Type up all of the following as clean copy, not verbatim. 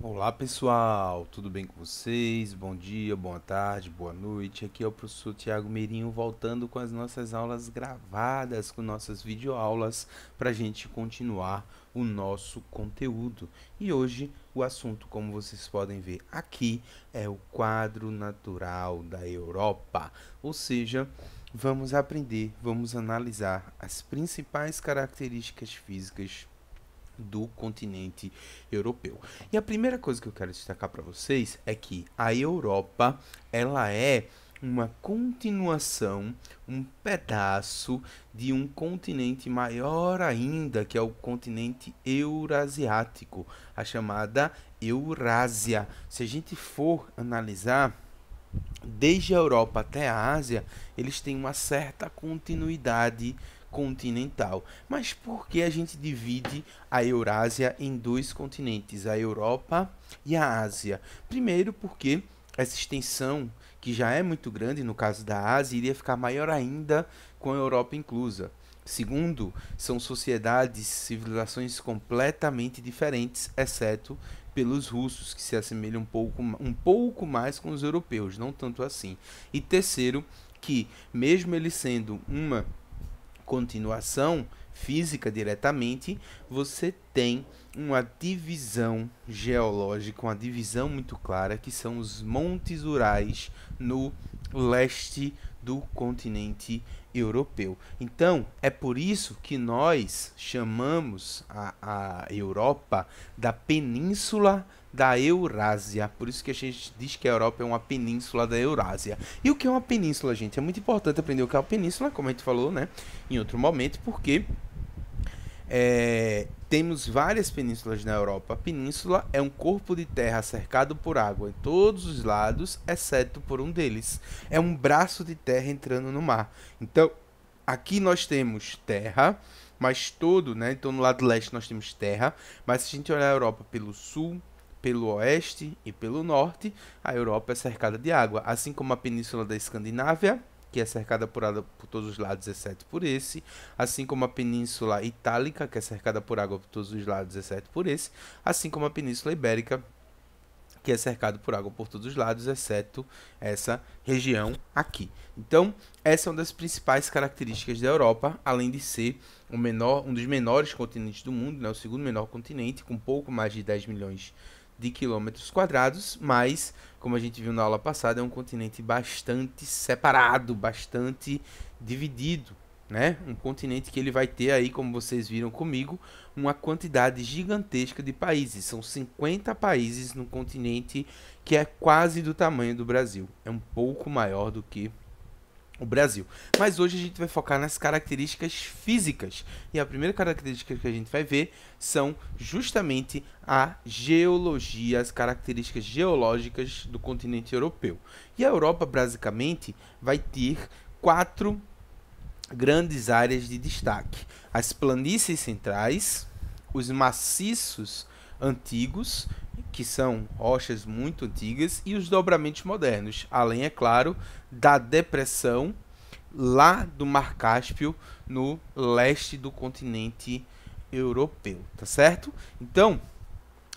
Olá pessoal, tudo bem com vocês? Bom dia, boa tarde, boa noite. Aqui é o professor Tiago Meirinho voltando com as nossas aulas gravadas, com nossas videoaulas, para a gente continuar o nosso conteúdo. E hoje o assunto, como vocês podem ver aqui, é o quadro natural da Europa, ou seja, vamos aprender, vamos analisar as principais características físicas do continente europeu. E a primeira coisa que eu quero destacar para vocês é que a Europa, ela é uma continuação, um pedaço de um continente maior ainda, que é o continente eurasiático, a chamada Eurásia. Se a gente for analisar desde a Europa até a Ásia, eles têm uma certa continuidade continental. Mas por que a gente divide a Eurásia em dois continentes, a Europa e a Ásia? Primeiro, porque essa extensão, que já é muito grande no caso da Ásia, iria ficar maior ainda com a Europa inclusa. Segundo, são sociedades, civilizações completamente diferentes, exceto pelos russos, que se assemelham um pouco mais com os europeus, não tanto assim. E terceiro, que mesmo ele sendo uma continuação física diretamente, você tem uma divisão geológica, uma divisão muito clara, que são os Montes Urais no leste do continente europeu. Então, é por isso que nós chamamos a Europa da Península da Eurásia. Por isso que a gente diz que a Europa é uma península da Eurásia. E o que é uma península, gente? É muito importante aprender o que é uma península, como a gente falou, né, em outro momento, porque temos várias penínsulas na Europa. A península é um corpo de terra cercado por água em todos os lados, exceto por um deles. É um braço de terra entrando no mar. Então, aqui nós temos terra, mas todo, né? Então, no lado leste nós temos terra, mas se a gente olhar a Europa pelo sul, pelo oeste e pelo norte, a Europa é cercada de água, assim como a península da Escandinávia, que é cercada por água por todos os lados, exceto por esse, assim como a Península Itálica, que é cercada por água por todos os lados, exceto por esse, assim como a Península Ibérica, que é cercado por água por todos os lados, exceto essa região aqui. Então, essa é uma das principais características da Europa, além de ser um dos menores continentes do mundo, né, o segundo menor continente, com pouco mais de 10 milhões de quilômetros quadrados, mas, como a gente viu na aula passada, é um continente bastante separado, bastante dividido, né? Um continente que ele vai ter aí, como vocês viram comigo, uma quantidade gigantesca de países. São 50 países no continente que é quase do tamanho do Brasil. É um pouco maior do que o Brasil. Mas hoje a gente vai focar nas características físicas. E a primeira característica que a gente vai ver são justamente a geologia, as características geológicas do continente europeu. E a Europa, basicamente, vai ter quatro grandes áreas de destaque: as planícies centrais, os maciços antigos, que são rochas muito antigas, e os dobramentos modernos, além, é claro, da depressão lá do Mar Cáspio, no leste do continente europeu, tá certo? Então,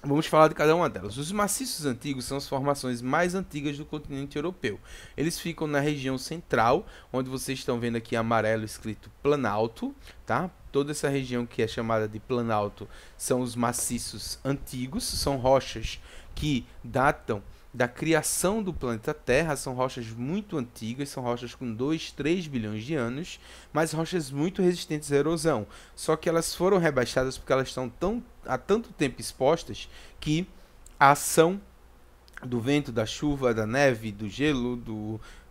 vamos falar de cada uma delas. Os maciços antigos são as formações mais antigas do continente europeu. Eles ficam na região central, onde vocês estão vendo aqui amarelo escrito Planalto, tá? Toda essa região que é chamada de Planalto são os maciços antigos, são rochas que datam da criação do planeta Terra, são rochas muito antigas, são rochas com 2, 3 bilhões de anos, mas rochas muito resistentes à erosão. Só que elas foram rebaixadas porque elas estão há tanto tempo expostas que a ação do vento, da chuva, da neve, do gelo,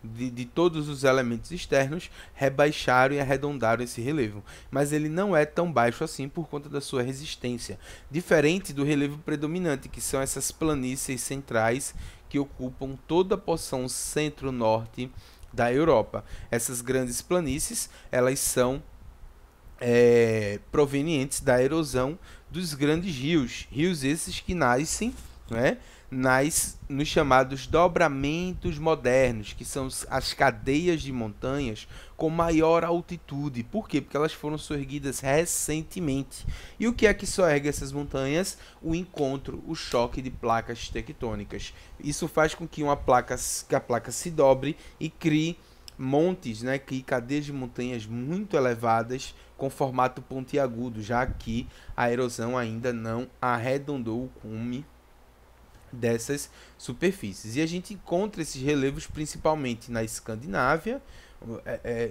de todos os elementos externos rebaixaram e arredondaram esse relevo. Mas ele não é tão baixo assim por conta da sua resistência, diferente do relevo predominante, que são essas planícies centrais que ocupam toda a porção centro-norte da Europa. Essas grandes planícies, elas são provenientes da erosão dos grandes rios, rios esses que nascem né, nos chamados dobramentos modernos, que são as cadeias de montanhas com maior altitude. Por quê? Porque elas foram soerguidas recentemente. E o que é que soergue essas montanhas? O encontro, o choque de placas tectônicas. Isso faz com que a placa se dobre e crie montes, né, crie cadeias de montanhas muito elevadas com formato pontiagudo, já que a erosão ainda não arredondou o cume dessas superfícies. E a gente encontra esses relevos principalmente na Escandinávia,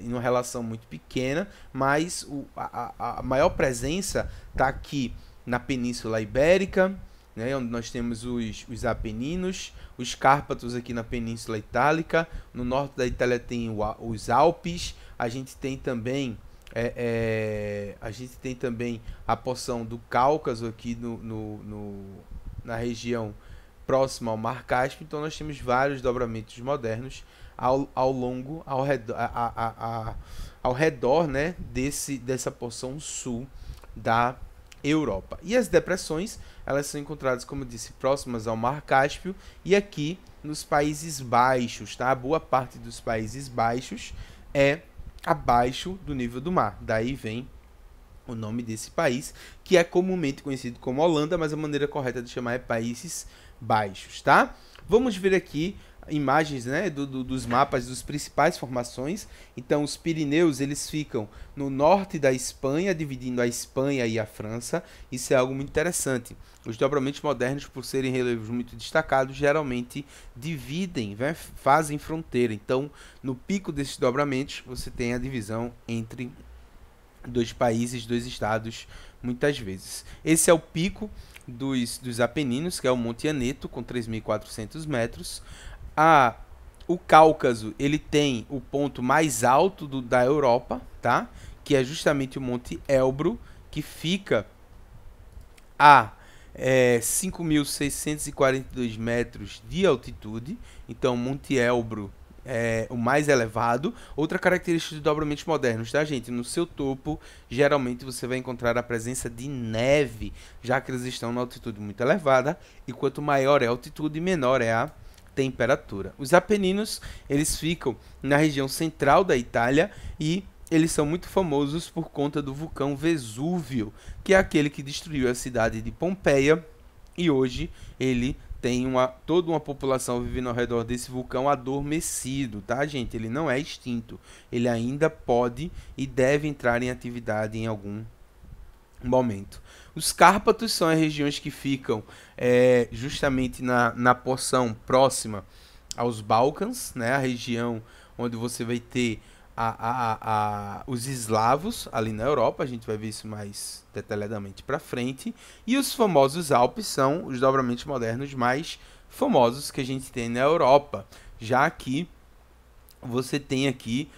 em uma relação muito pequena, mas a maior presença está aqui na Península Ibérica, né, onde nós temos os Apeninos, os Cárpatos aqui na Península Itálica, no norte da Itália tem os Alpes, a gente tem também a porção do Cáucaso aqui na região próxima ao Mar Cáspio. Então nós temos vários dobramentos modernos ao redor, né, dessa porção sul da Europa. E as depressões, elas são encontradas, como eu disse, próximas ao Mar Cáspio e aqui nos Países Baixos, tá? Boa parte dos Países Baixos é abaixo do nível do mar. Daí vem o nome desse país, que é comumente conhecido como Holanda, mas a maneira correta de chamar é Países Baixos, tá? Vamos ver aqui imagens, né, dos mapas dos principais formações. Então, os Pirineus, eles ficam no norte da Espanha, dividindo a Espanha e a França. Isso é algo muito interessante. Os dobramentos modernos, por serem relevos muito destacados, geralmente dividem, né, fazem fronteira. Então, no pico desses dobramentos, você tem a divisão entre dois países, dois estados, muitas vezes. Esse é o pico dos Apeninos, que é o Monte Aneto, com 3.400 metros. O Cáucaso, ele tem o ponto mais alto da Europa, tá? Que é justamente o Monte Elbro, que fica a 5.642 metros de altitude. Então, Monte Elbro é o mais elevado. Outra característica dos dobramentos modernos, tá, gente? No seu topo, geralmente você vai encontrar a presença de neve, já que eles estão na altitude muito elevada, e quanto maior é a altitude, menor é a temperatura. Os Apeninos, eles ficam na região central da Itália e eles são muito famosos por conta do vulcão Vesúvio, que é aquele que destruiu a cidade de Pompeia, e hoje ele tem toda uma população vivendo ao redor desse vulcão adormecido, tá, gente? Ele não é extinto, ele ainda pode e deve entrar em atividade em algum momento. Os Cárpatos são as regiões que ficam justamente na porção próxima aos Balcãs, né? A região onde você vai ter os eslavos ali na Europa. A gente vai ver isso mais detalhadamente para frente. E os famosos Alpes são os dobramentos modernos mais famosos que a gente tem na Europa, já que você tem aqui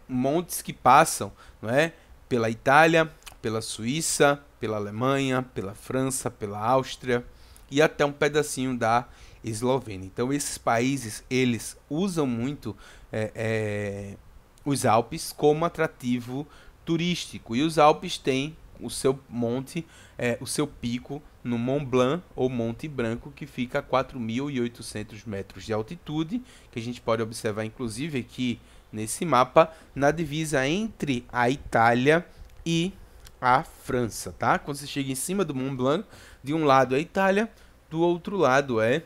montes que passam, não é, pela Itália, pela Suíça, pela Alemanha, pela França, pela Áustria e até um pedacinho da Eslovênia. Então esses países, eles usam muito os Alpes como atrativo turístico. E os Alpes têm o seu monte, o seu pico no Mont Blanc ou Monte Branco, que fica a 4.800 metros de altitude, que a gente pode observar inclusive aqui nesse mapa, na divisa entre a Itália e a França, tá? Quando você chega em cima do Mont Blanc, de um lado é Itália, do outro lado é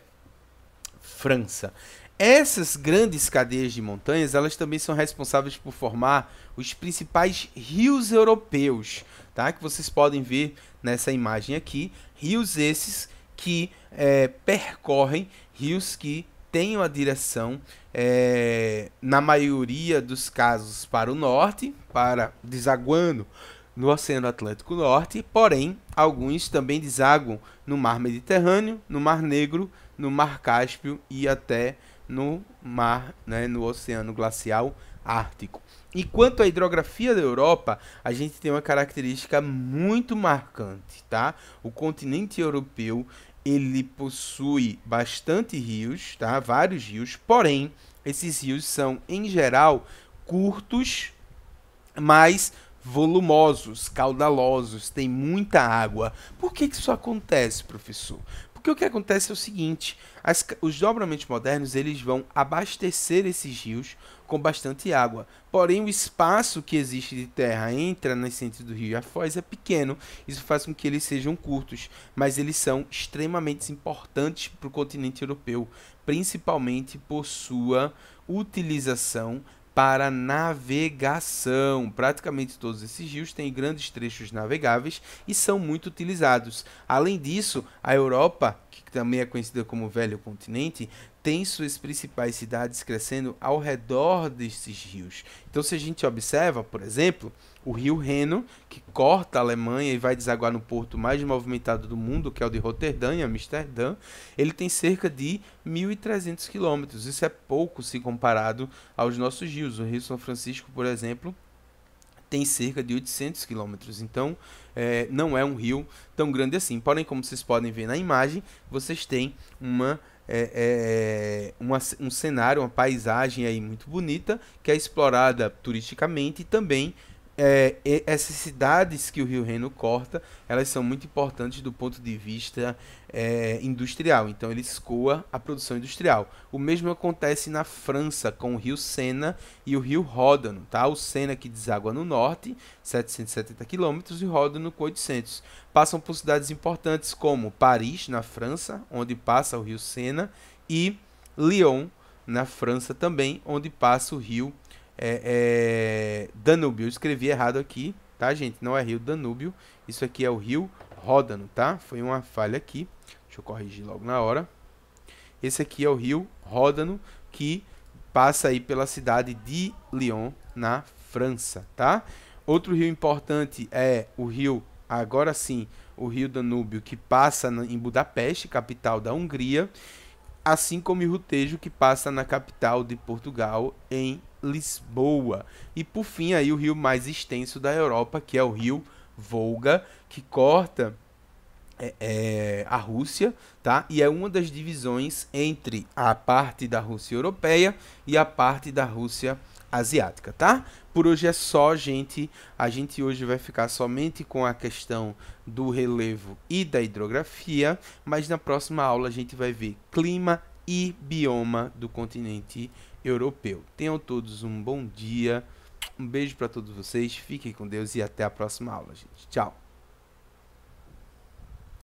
França. Essas grandes cadeias de montanhas, elas também são responsáveis por formar os principais rios europeus, tá? Que vocês podem ver nessa imagem aqui. Rios esses que percorrem, rios que têm uma direção, na maioria dos casos, para o norte, desaguando no Oceano Atlântico Norte, porém, alguns também desaguam no Mar Mediterrâneo, no Mar Negro, no Mar Cáspio e até no mar, né, no Oceano Glacial Ártico. E quanto à hidrografia da Europa, a gente tem uma característica muito marcante, tá? O continente europeu, ele possui bastante rios, tá? Vários rios, porém, esses rios são, em geral, curtos, mas volumosos, caudalosos, tem muita água. Por que isso acontece, professor? Porque o que acontece é o seguinte, os dobramentos modernos eles vão abastecer esses rios com bastante água. Porém, o espaço que existe de terra entre a nascente do rio e a foz é pequeno. Isso faz com que eles sejam curtos, mas eles são extremamente importantes para o continente europeu, principalmente por sua utilização para navegação. Praticamente todos esses rios têm grandes trechos navegáveis e são muito utilizados. Além disso, a Europa, que também é conhecida como Velho Continente, tem suas principais cidades crescendo ao redor desses rios. Então, se a gente observa, por exemplo, o rio Reno, que corta a Alemanha e vai desaguar no porto mais movimentado do mundo, que é o de Roterdã, em Amsterdã, ele tem cerca de 1.300 quilômetros. Isso é pouco se comparado aos nossos rios. O Rio São Francisco, por exemplo, tem cerca de 800 quilômetros. Então, não é um rio tão grande assim. Porém, como vocês podem ver na imagem, vocês têm um cenário, uma paisagem aí muito bonita, que é explorada turisticamente e também essas cidades que o Rio Reno corta, elas são muito importantes do ponto de vista industrial. Então ele escoa a produção industrial. O mesmo acontece na França com o Rio Sena e o Rio Ródano, tá? O Sena que deságua no norte, 770 quilômetros, e o Ródano com 800. Passam por cidades importantes como Paris, na França, onde passa o Rio Sena, e Lyon, na França também, onde passa o Rio Danúbio. Eu escrevi errado aqui, tá, gente? Não é Rio Danúbio, isso aqui é o Rio Ródano, tá? Foi uma falha aqui, deixa eu corrigir logo na hora. Esse aqui é o Rio Ródano, que passa aí pela cidade de Lyon, na França, tá? Outro rio importante é o rio, agora sim, o Rio Danúbio, que passa em Budapeste, capital da Hungria, assim como o Rio Tejo, que passa na capital de Portugal, em Lisboa. E por fim, aí o rio mais extenso da Europa, que é o rio Volga, que corta a Rússia, tá? E é uma das divisões entre a parte da Rússia europeia e a parte da Rússia asiática, tá? Por hoje é só, gente. A gente hoje vai ficar somente com a questão do relevo e da hidrografia, mas na próxima aula a gente vai ver clima e bioma do continente europeu. Tenham todos um bom dia, um beijo para todos vocês, fiquem com Deus e até a próxima aula, gente. Tchau!